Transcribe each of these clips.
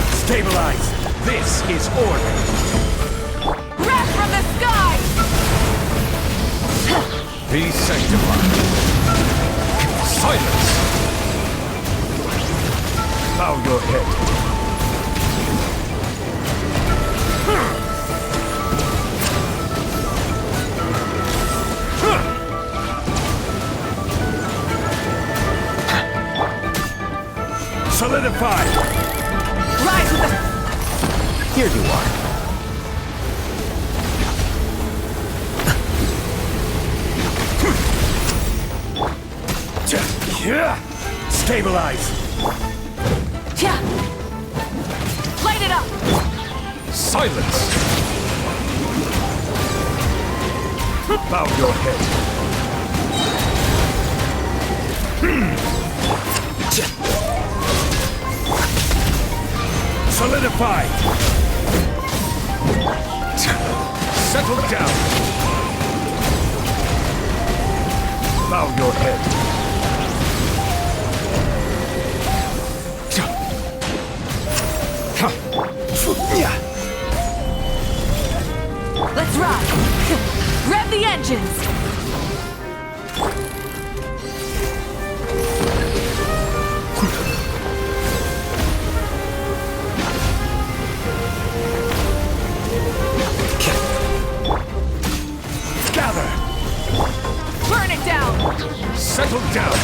Stabilize! This is order! Wrath from the sky! Be sanctified! Silence! Bow your head! Solidify! Rise with the... Here you are. Stabilize! Light it up! Silence! Bow your head. Solidify! Settle down! Bow your head. Let's ride! Rev the engines! Gather! Burn it down! Settle down!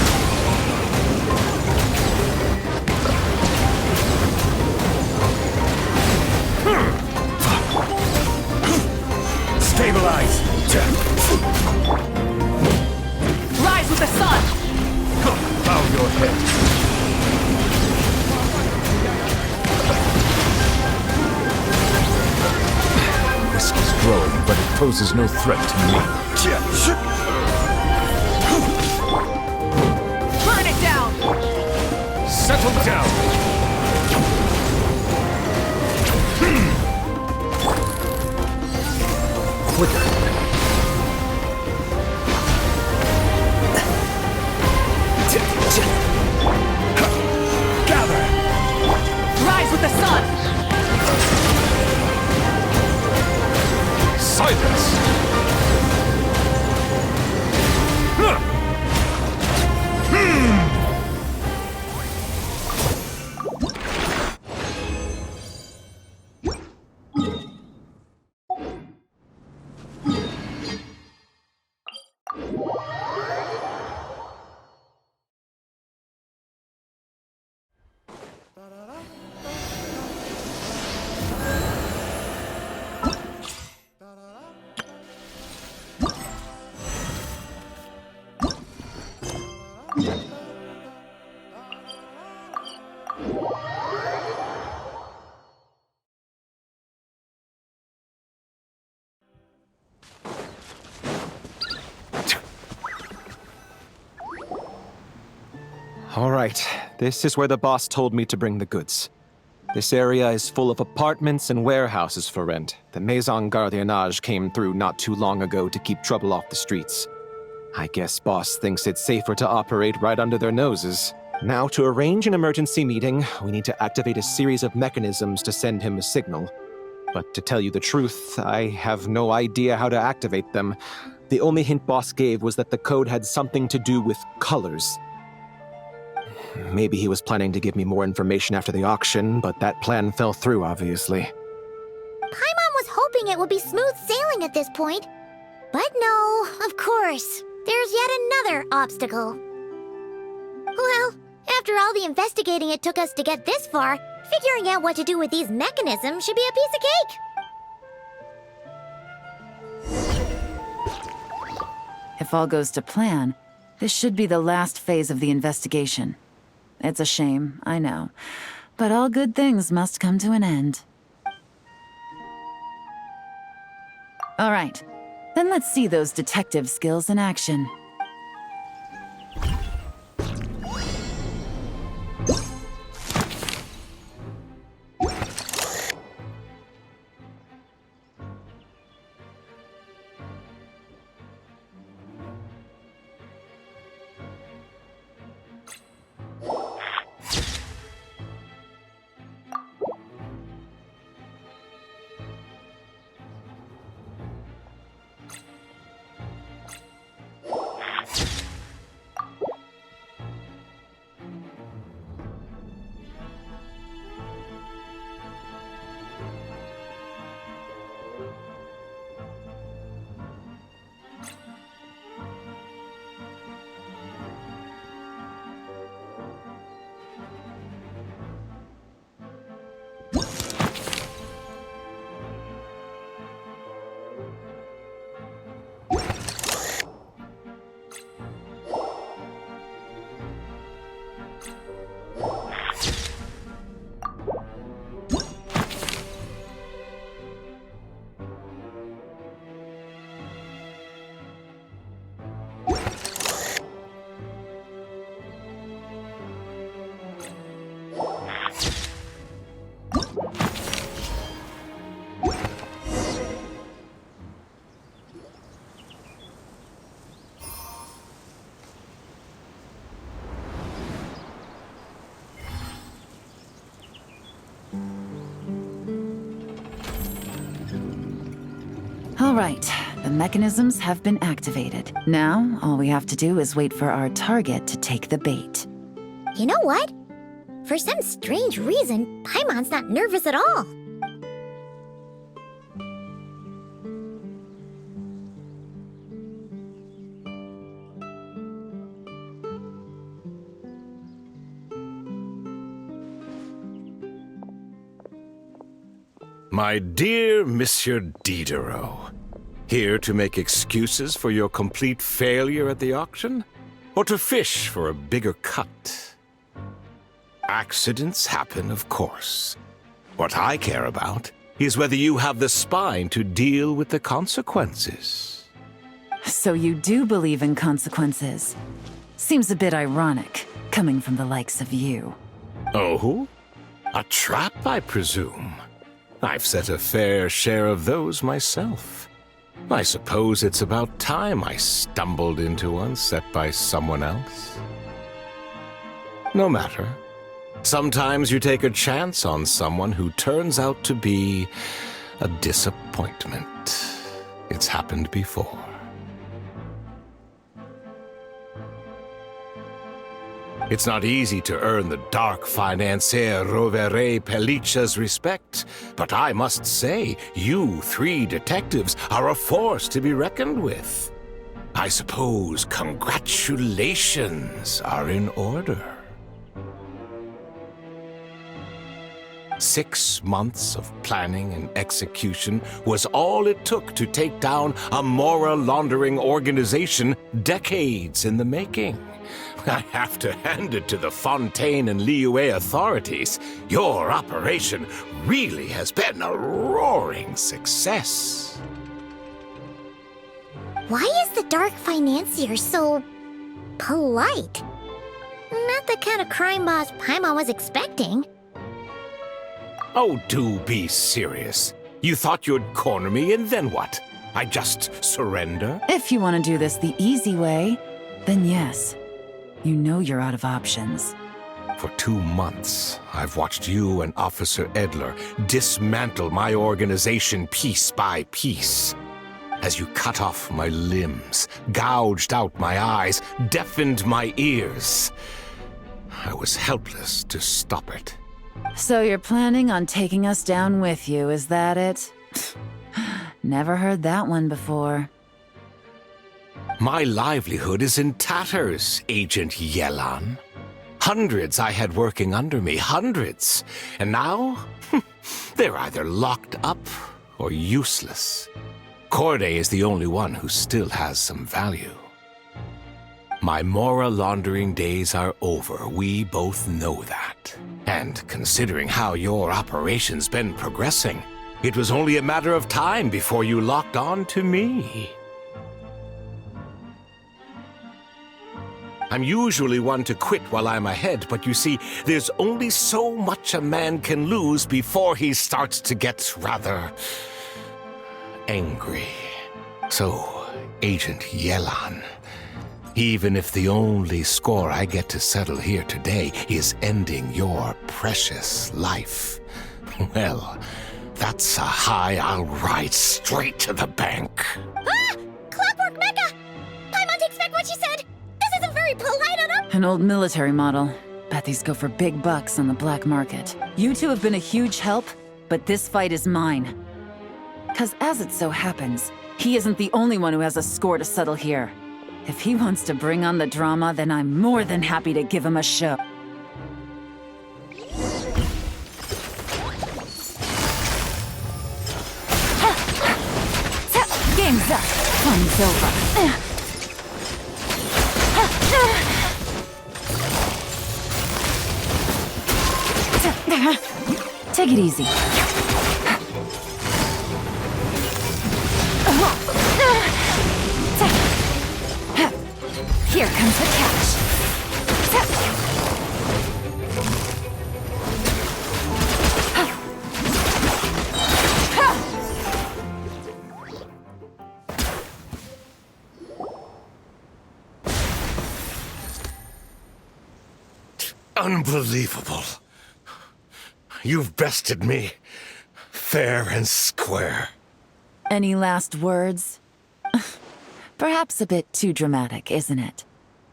Stabilize! Rise with the sun! Bow your head. Risk is growing, but it poses no threat to me. Burn it down! Settle down! Quicker. Gather! Rise with the sun! Silence! All right, this is where the boss told me to bring the goods. This area is full of apartments and warehouses for rent. The Maison Gardiennage came through not too long ago to keep trouble off the streets. I guess boss thinks it's safer to operate right under their noses. Now, to arrange an emergency meeting, we need to activate a series of mechanisms to send him a signal. But to tell you the truth, I have no idea how to activate them. The only hint boss gave was that the code had something to do with colors. Maybe he was planning to give me more information after the auction, but that plan fell through, obviously. Paimon was hoping it would be smooth sailing at this point. But no, of course. There's yet another obstacle. Well, after all the investigating it took us to get this far, figuring out what to do with these mechanisms should be a piece of cake. If all goes to plan, this should be the last phase of the investigation. It's a shame, I know. But all good things must come to an end. All right. Then let's see those detective skills in action. All right, the mechanisms have been activated. Now, all we have to do is wait for our target to take the bait. You know what? For some strange reason, Paimon's not nervous at all. My dear Monsieur Diderot, here to make excuses for your complete failure at the auction? Or to fish for a bigger cut? Accidents happen, of course. What I care about is whether you have the spine to deal with the consequences. So you do believe in consequences. Seems a bit ironic, coming from the likes of you. Oh? A trap, I presume? I've set a fair share of those myself. I suppose it's about time I stumbled into one set by someone else. No matter. Sometimes you take a chance on someone who turns out to be a disappointment. It's happened before. It's not easy to earn the dark financier Rovere Pelliccia's respect, but I must say, you three detectives are a force to be reckoned with. I suppose congratulations are in order. 6 months of planning and execution was all it took to take down a moral laundering organization decades in the making. I have to hand it to the Fontaine and Liyue authorities. Your operation really has been a roaring success. Why is the Dark Financier so polite? Not the kind of crime boss Paimon was expecting. Oh, do be serious. You thought you'd corner me, and then what? I just surrender? If you want to do this the easy way, then yes. You know you're out of options. For 2 months, I've watched you and Officer Edler dismantle my organization piece by piece. As you cut off my limbs, gouged out my eyes, deafened my ears. I was helpless to stop it. So you're planning on taking us down with you, is that it? Never heard that one before. My livelihood is in tatters, Agent Yelan. Hundreds I had working under me, hundreds. And now, they're either locked up or useless. Corday is the only one who still has some value. My moral laundering days are over, we both know that. And considering how your operation's been progressing, it was only a matter of time before you locked on to me. I'm usually one to quit while I'm ahead, but you see, there's only so much a man can lose before he starts to get rather angry. So, Agent Yelan, even if the only score I get to settle here today is ending your precious life, well, that's a high I'll ride straight to the bank. Ah! Clockwork Mecha! Paimon takes back what she said! This isn't very polite on her! An old military model. Bet these go for big bucks on the black market. You two have been a huge help, but this fight is mine. 'Cause as it so happens, he isn't the only one who has a score to settle here. If he wants to bring on the drama, then I'm more than happy to give him a show. Game's up. Fun's over. Take it easy. Here comes the catch. Unbelievable. You've bested me, fair and square. Any last words? Perhaps a bit too dramatic, isn't it?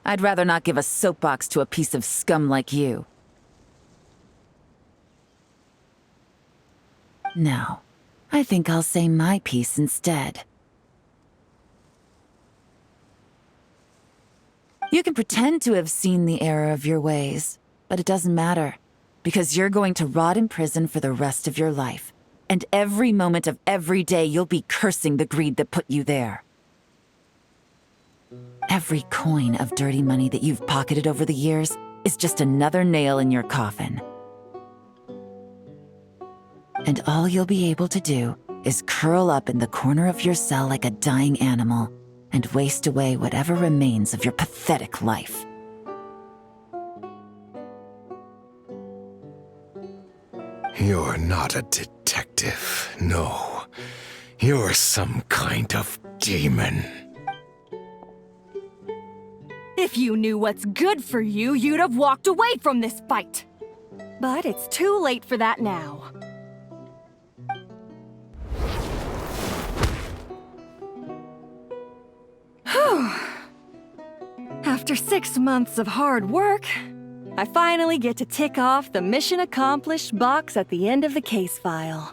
I'd rather not give a soapbox to a piece of scum like you. No, I think I'll say my piece instead. You can pretend to have seen the error of your ways, but it doesn't matter, because you're going to rot in prison for the rest of your life. And every moment of every day you'll be cursing the greed that put you there. Every coin of dirty money that you've pocketed over the years is just another nail in your coffin. And all you'll be able to do is curl up in the corner of your cell like a dying animal and waste away whatever remains of your pathetic life. You're not a detective, no. You're some kind of demon. If you knew what's good for you, you'd have walked away from this fight. But it's too late for that now. Whew. After 6 months of hard work, I finally get to tick off the mission accomplished box at the end of the case file.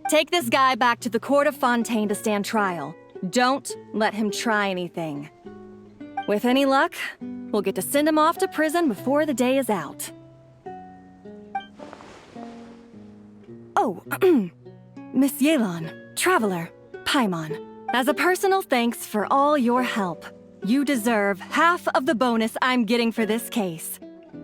Take this guy back to the court of Fontaine to stand trial. Don't let him try anything. With any luck, we'll get to send him off to prison before the day is out. Oh, Miss Yelan, Traveler, Paimon, as a personal thanks for all your help, you deserve half of the bonus I'm getting for this case.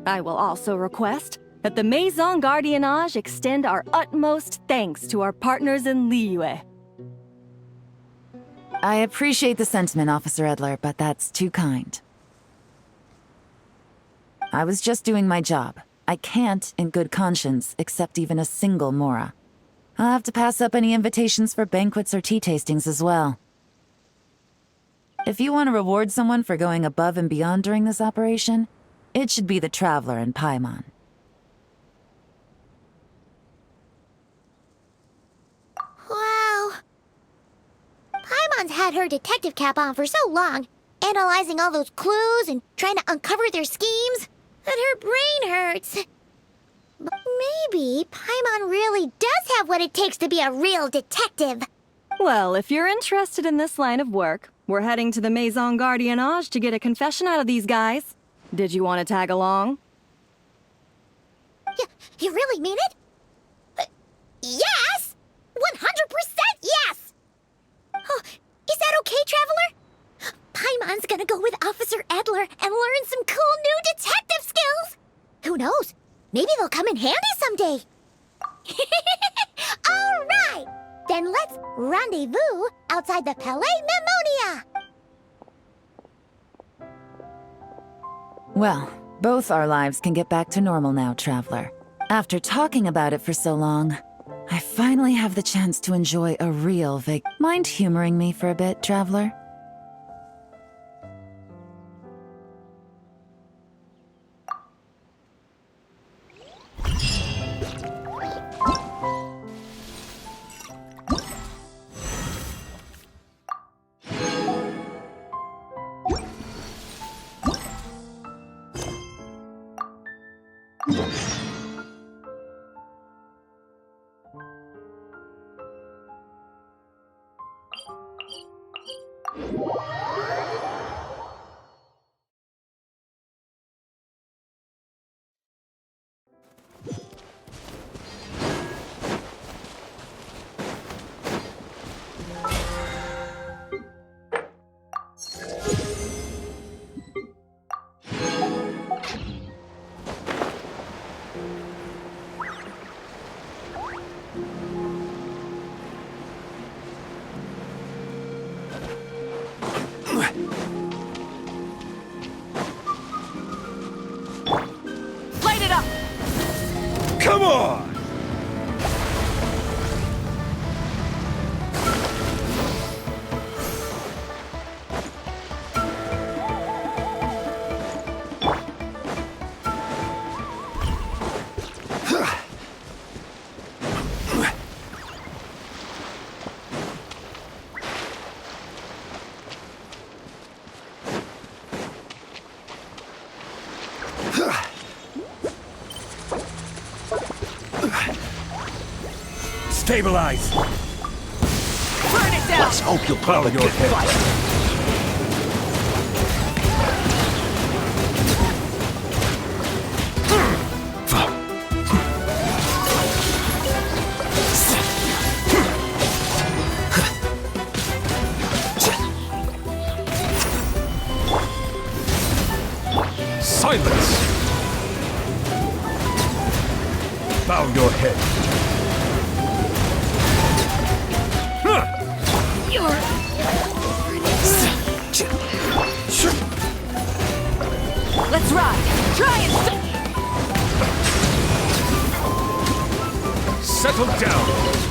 I will also request that the Maison Gardiennage extend our utmost thanks to our partners in Liyue. I appreciate the sentiment, Officer Edler, but that's too kind. I was just doing my job. I can't, in good conscience, accept even a single Mora. I'll have to pass up any invitations for banquets or tea tastings as well. If you want to reward someone for going above and beyond during this operation, it should be the Traveler and Paimon. Wow. Paimon's had her detective cap on for so long, analyzing all those clues and trying to uncover their schemes, that her brain hurts. But maybe Paimon really does have what it takes to be a real detective. Well, if you're interested in this line of work, we're heading to the Maison Gardiennage to get a confession out of these guys. Did you want to tag along? You really mean it? Yes! 100% yes! Oh, is that okay, Traveler? Paimon's gonna go with Officer Edler and learn some cool new detective skills! Who knows? Maybe they'll come in handy someday. All right! Then let's rendezvous outside the Palais Memonia! Well, both our lives can get back to normal now, Traveler. After talking about it for so long, I finally have the chance to enjoy a real vac— Mind humoring me for a bit, Traveler? Light it up! Come on! Stabilize! Burn it down! Let's hope you'll bow your head. Silence! Bow your head. Let's ride! Try and Settle down!